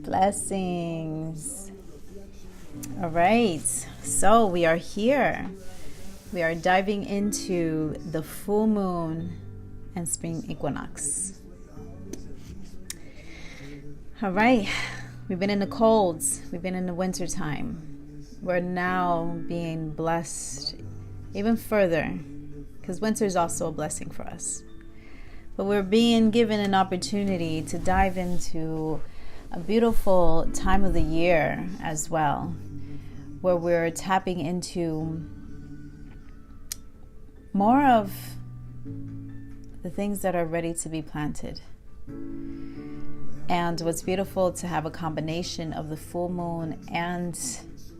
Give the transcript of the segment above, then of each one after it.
Blessings. All right, so we are here. We are diving into the full moon and spring equinox. All right, we've been in the colds. We've been in the winter time. We're now being blessed even further because winter is also a blessing for us. But we're being given an opportunity to dive into a beautiful time of the year as well, where we're tapping into more of the things that are ready to be planted. And what's beautiful to have a combination of the full moon and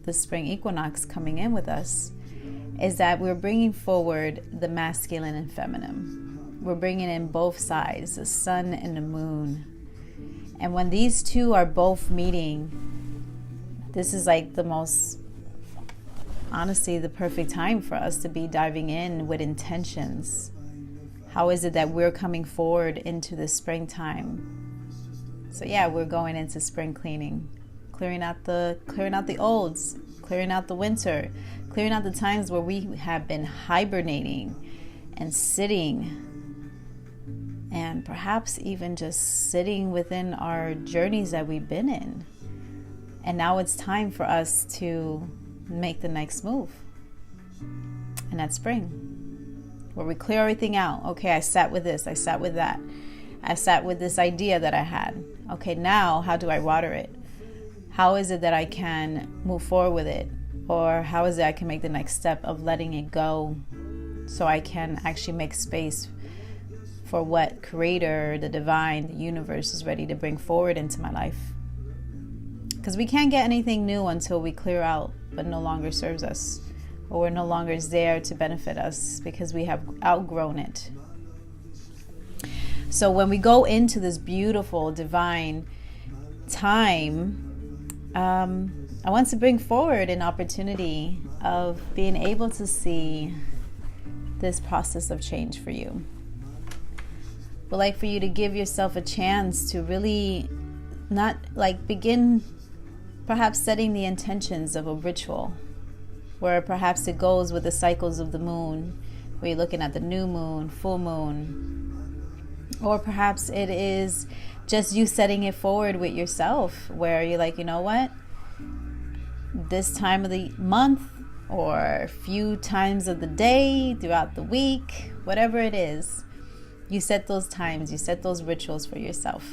the spring equinox coming in with us is that we're bringing forward the masculine and feminine. We're bringing in both sides, the sun and the moon. And when these two are both meeting, this is like the most, honestly, the perfect time for us to be diving in with intentions. How is it that we're coming forward into the springtime? So yeah, we're going into spring cleaning, clearing out the olds, clearing out the winter, clearing out the times where we have been hibernating and sitting, and perhaps even just sitting within our journeys that we've been in. And now it's time for us to make the next move. And that's spring, where we clear everything out. Okay, I sat with this, I sat with that. I sat with this idea that I had. Okay, now how do I water it? How is it that I can move forward with it? Or how is it I can make the next step of letting it go so I can actually make space for what Creator, the divine, the universe is ready to bring forward into my life. Because we can't get anything new until we clear out what no longer serves us, or we're no longer there to benefit us because we have outgrown it. So when we go into this beautiful divine time, I want to bring forward an opportunity of being able to see this process of change for you. But like for you to give yourself a chance to really not like begin perhaps setting the intentions of a ritual, where perhaps it goes with the cycles of the moon, where you're looking at the new moon, full moon, or perhaps it is just you setting it forward with yourself, where you're like, you know what, this time of the month or a few times of the day throughout the week, whatever it is, you set those times, you set those rituals for yourself.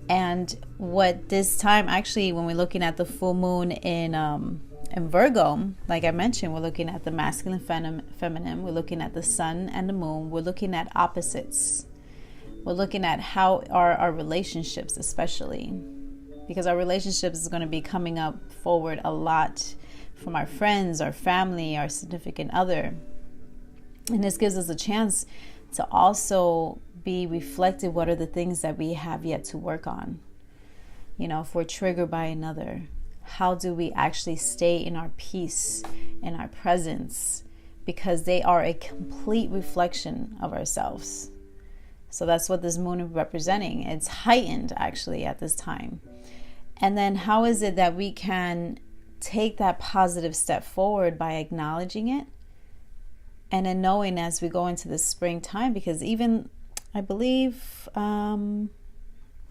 And what this time, actually, when we're looking at the full moon in Virgo, like I mentioned, we're looking at the masculine, feminine, we're looking at the sun and the moon, we're looking at opposites. We're looking at how are our relationships, especially, because our relationships is going to be coming up forward a lot from our friends, our family, our significant other. And this gives us a chance to also be reflective. What are the things that we have yet to work on? You know, if we're triggered by another, how do we actually stay in our peace, in our presence? Because they are a complete reflection of ourselves. So that's what this moon is representing. It's heightened actually at this time. And then how is it that we can take that positive step forward by acknowledging it? And then knowing as we go into the springtime, because even I believe the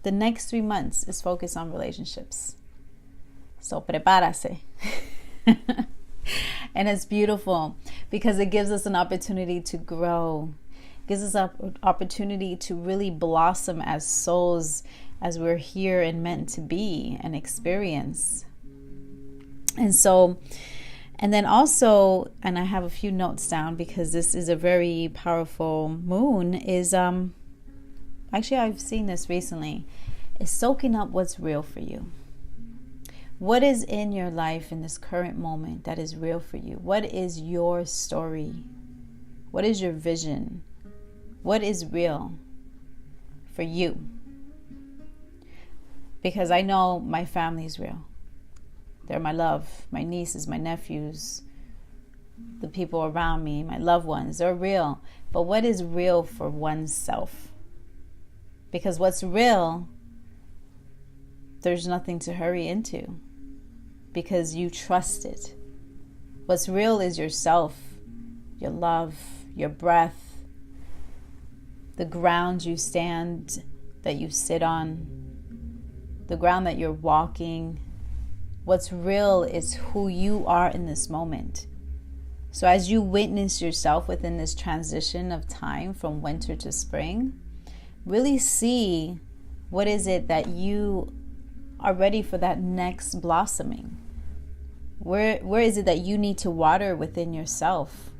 next 3 months is focused on relationships. So prepárase. And it's beautiful because it gives us an opportunity to grow. It gives us an opportunity to really blossom as souls, as we're here and meant to be and experience. And so, and then also, and I have a few notes down because this is a very powerful moon, is actually I've seen this recently, is soaking up what's real for you. What is in your life in this current moment that is real for you? What is your story? What is your vision? What is real for you? Because I know my family is real. They're my love, my nieces, my nephews, the people around me, my loved ones, they're real. But what is real for oneself? Because what's real there's nothing to hurry into because you trust it. What's real is yourself, your love, your breath, the ground you stand, that you sit on, the ground that you're walking. What's real is who you are in this moment. So as you witness yourself within this transition of time from winter to spring, really see what is it that you are ready for that next blossoming. Where is it that you need to water within yourself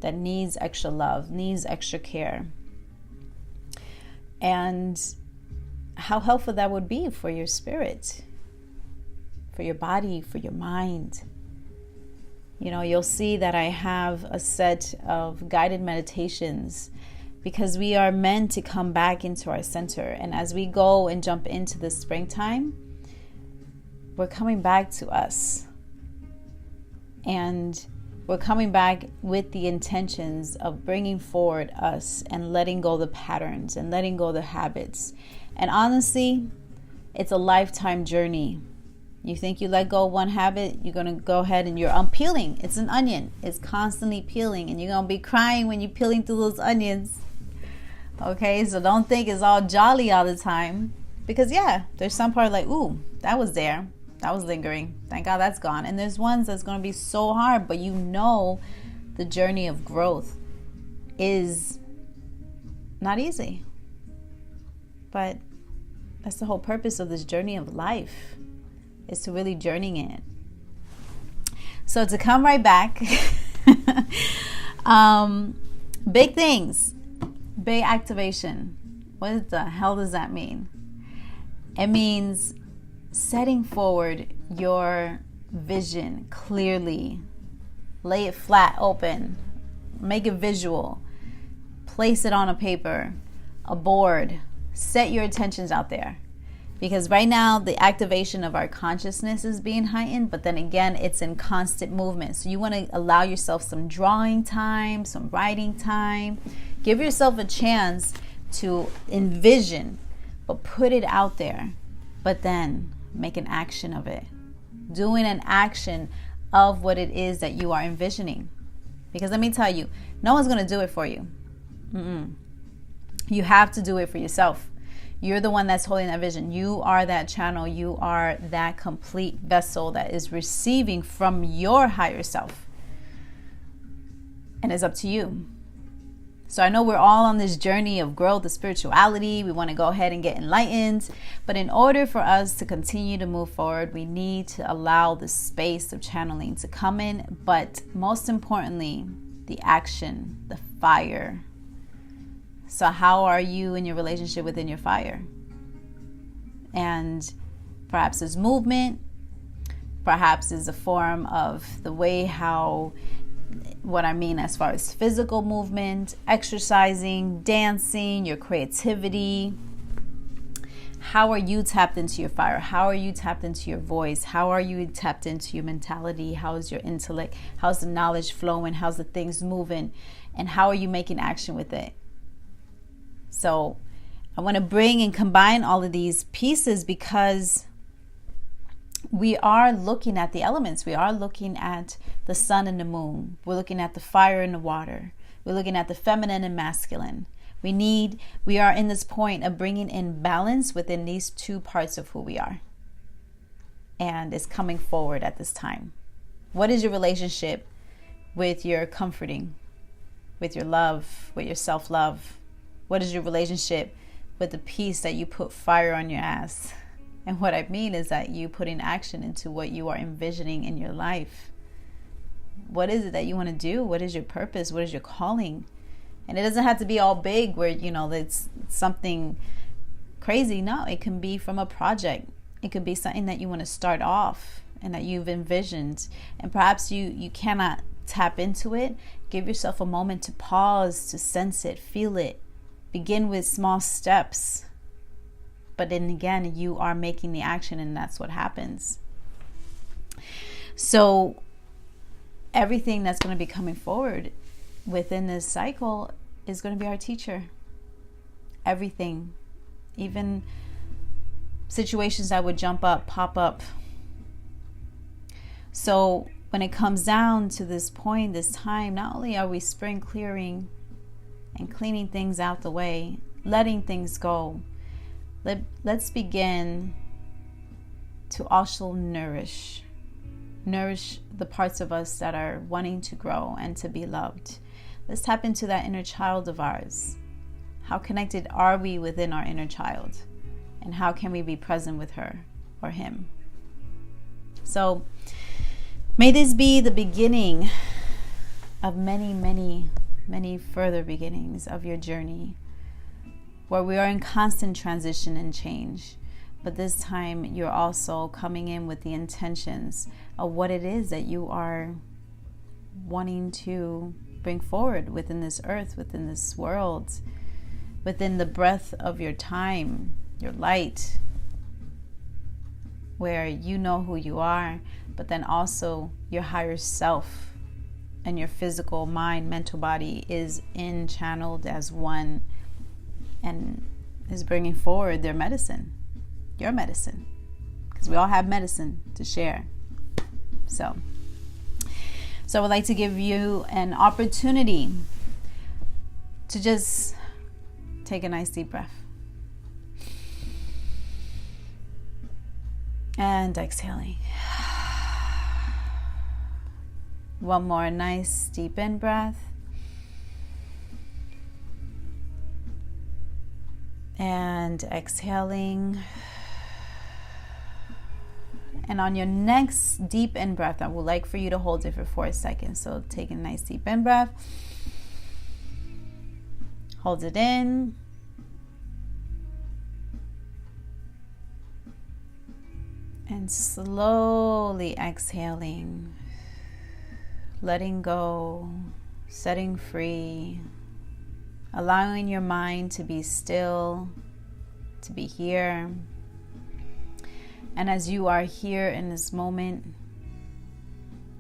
that needs extra love, needs extra care? And how helpful that would be for your spirit, for your body, for your mind. You know, you'll see that I have a set of guided meditations because we are meant to come back into our center. And as we go and jump into the springtime, we're coming back to us. And we're coming back with the intentions of bringing forward us and letting go the patterns and letting go the habits. And honestly, it's a lifetime journey. You think you let go of one habit, you're going to go ahead and you're unpeeling. It's an onion. It's constantly peeling, and you're going to be crying when you're peeling through those onions. Okay, so don't think it's all jolly all the time. Because yeah, there's some part like, ooh, that was there. That was lingering. Thank God that's gone. And there's ones that's going to be so hard, but you know the journey of growth is not easy. But that's the whole purpose of this journey of life, is to really journey it. So to come right back, big things, big activation. What the hell does that mean? It means setting forward your vision clearly. Lay it flat open. Make it visual. Place it on a paper, a board. Set your intentions out there. Because right now, the activation of our consciousness is being heightened, but then again, it's in constant movement. So you want to allow yourself some drawing time, some writing time. Give yourself a chance to envision, but put it out there. But then make an action of it. Doing an action of what it is that you are envisioning. Because let me tell you, no one's going to do it for you. You have to do it for yourself. You're the one that's holding that vision. You are that channel. You are that complete vessel that is receiving from your higher self. And it's up to you. So I know we're all on this journey of growth, of spirituality. We want to go ahead and get enlightened. But in order for us to continue to move forward, we need to allow the space of channeling to come in. But most importantly, the action, the fire. So how are you in your relationship within your fire? And perhaps it's movement. Perhaps it's a form of the way how, what I mean as far as physical movement, exercising, dancing, your creativity. How are you tapped into your fire? How are you tapped into your voice? How are you tapped into your mentality? How is your intellect? How's the knowledge flowing? How's the things moving? And how are you making action with it? So I want to bring and combine all of these pieces because we are looking at the elements. We are looking at the sun and the moon. We're looking at the fire and the water. We're looking at the feminine and masculine. We are in this point of bringing in balance within these two parts of who we are. And it's coming forward at this time. What is your relationship with your comforting, with your love, with your self-love? What is your relationship with the piece that you put fire on your ass? And what I mean is that you put in action into what you are envisioning in your life. What is it that you want to do? What is your purpose? What is your calling? And it doesn't have to be all big where, it's something crazy. No, it can be from a project. It could be something that you want to start off and that you've envisioned. And perhaps you cannot tap into it. Give yourself a moment to pause, to sense it, feel it. Begin with small steps. But then again, you are making the action, and that's what happens. So everything that's going to be coming forward within this cycle is going to be our teacher. Everything. Even situations that would pop up. So when it comes down to this point, this time, not only are we spring clearing and cleaning things out the way, letting things go, let's begin to also nourish the parts of us that are wanting to grow and to be loved. Let's tap into that inner child of ours. How connected are we within our inner child? And how can we be present with her or him? So may this be the beginning of many, many, many further beginnings of your journey, where we are in constant transition and change. But this time you're also coming in with the intentions of what it is that you are wanting to bring forward within this earth, within this world, within the breath of your time, your light, where you know who you are, but then also your higher self and your physical mind, mental body is in channeled as one and is bringing forward their medicine, your medicine, because we all have medicine to share. So I would like to give you an opportunity to just take a nice deep breath. And exhaling. One more nice deep in breath. And exhaling. And on your next deep in breath, I would like for you to hold it for 4 seconds. So take a nice deep in breath. Hold it in. And slowly exhaling. Letting go. Setting free. Allowing your mind to be still. To be here. And as you are here in this moment,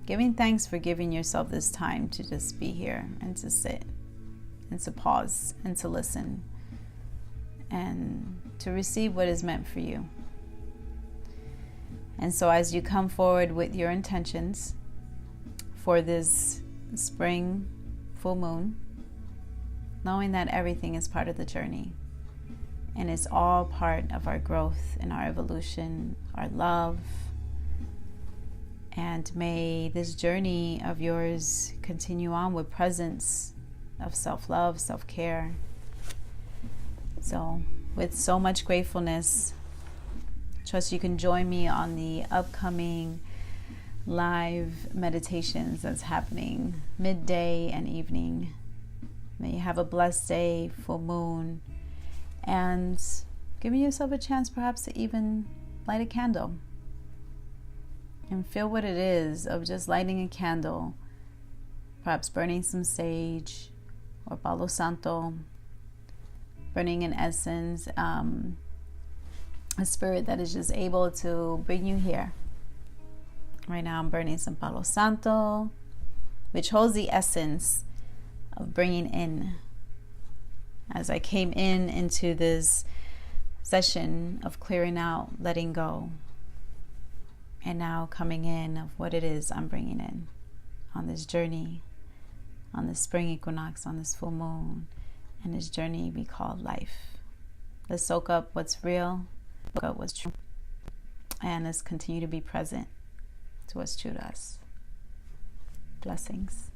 giving thanks for giving yourself this time to just be here and to sit and to pause and to listen and to receive what is meant for you. And so as you come forward with your intentions for this spring full moon, knowing that everything is part of the journey, and it's all part of our growth and our evolution, our love. And may this journey of yours continue on with presence of self-love, self-care. So with so much gratefulness, trust you can join me on the upcoming live meditations that's happening midday and evening. May you have a blessed day, full moon, and giving yourself a chance perhaps to even light a candle and feel what it is of just lighting a candle, perhaps burning some sage or palo santo, burning an essence, a spirit that is just able to bring you here. Right now I'm burning some palo santo, which holds the essence of bringing in. As I came into this session of clearing out, letting go, and now coming in of what it is I'm bringing in on this journey, on this spring equinox, on this full moon, and this journey we call life. Let's soak up what's real, soak up what's true, and let's continue to be present to what's true to us. Blessings.